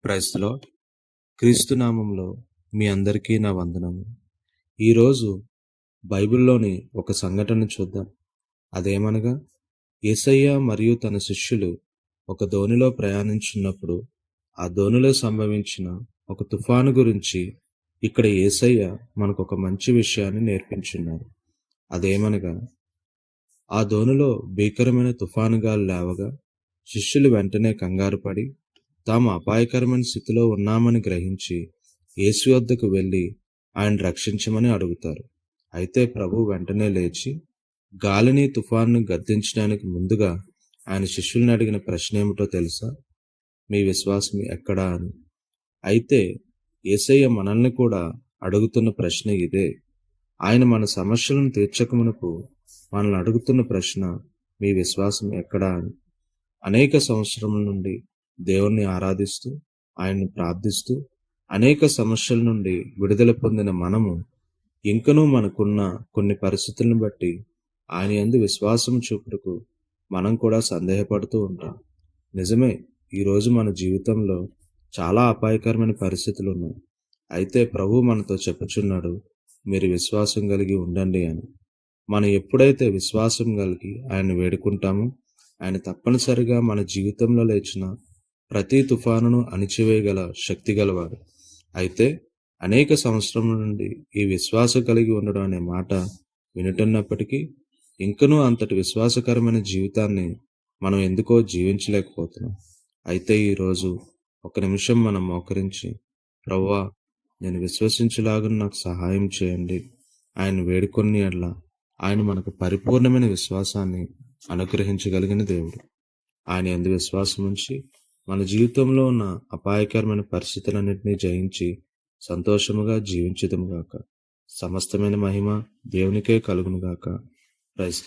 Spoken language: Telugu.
Praise the lord. క్రీస్తు నామంలో మీ అందరికీ నా వందనము. ఈరోజు బైబిల్లోని ఒక సంఘటన చూద్దాం. అదేమనగా, యేసయ్య మరియు తన శిష్యులు ఒక దోణిలో ప్రయాణించున్నప్పుడు ఆ దోణిలో సంభవించిన ఒక తుఫాను గురించి ఇక్కడ యేసయ్య మనకు ఒక మంచి విషయాన్ని నేర్పించున్నారు. అదేమనగా, ఆ దోణిలో భీకరమైన తుఫాను గాలి లేవగా శిష్యులు వెంటనే కంగారు పడి తాము అపాయకరమైన స్థితిలో ఉన్నామని గ్రహించి యేసు వద్దకు వెళ్ళి ఆయన రక్షించమని అడుగుతారు. అయితే ప్రభు వెంటనే లేచి గాలిని తుఫానుని గద్దించడానికి ముందుగా ఆయన శిష్యుల్ని అడిగిన ప్రశ్న ఏమిటో తెలుసా? మీ విశ్వాసం ఎక్కడా అని. అయితే యేసయ్య మనల్ని కూడా అడుగుతున్న ప్రశ్న ఇదే. ఆయన మన సమస్యలను తీర్చకమునకు మనల్ని అడుగుతున్న ప్రశ్న, మీ విశ్వాసం ఎక్కడా అని. అనేక సంవత్సరముల నుండి దేవుణ్ణి ఆరాధిస్తూ ఆయన్ని ప్రార్థిస్తూ అనేక సమస్యల నుండి విడుదల పొందిన మనము ఇంకనూ మనకున్న కొన్ని పరిస్థితులను బట్టి ఆయన యందు విశ్వాసం చూపుటకు మనం కూడా సందేహపడుతూ ఉంటాం. నిజమే, ఈరోజు మన జీవితంలో చాలా అపాయకరమైన పరిస్థితులు ఉన్నాయి. అయితే ప్రభు మనతో చెప్పుచున్నాడు, మీరు విశ్వాసం కలిగి ఉండండి అని. మనం ఎప్పుడైతే విశ్వాసం కలిగి ఆయన వేడుకుంటామో ఆయన తప్పనిసరిగా మన జీవితంలో లేచిన ప్రతి తుఫానును అణిచివేయగల శక్తి గలవాడు. అయితే అనేక సంవత్సరముల నుండి ఈ విశ్వాసం కలిగి ఉండడం అనే మాట వింటున్నప్పటికీ ఇంకనూ అంతటి విశ్వాసకరమైన జీవితాన్ని మనం ఎందుకో జీవించలేకపోతున్నాం. అయితే ఈరోజు ఒక నిమిషం మనం మోకరించి, ప్రభువా, నేను విశ్వసించులాగా నాకు సహాయం చేయండి, ఆయన వేడుకొని అట్లా ఆయన మనకు పరిపూర్ణమైన విశ్వాసాన్ని అనుగ్రహించగలిగిన దేవుడు. ఆయన యందు విశ్వాసం ఉంచి మన జీవితంలో ఉన్న అపాయకరమైన పరిస్థితులన్నింటినీ జయించి సంతోషముగా జీవించుదుము గాక. సమస్తమైన మహిమ దేవునికే కలుగును గాక. ప్రైజ్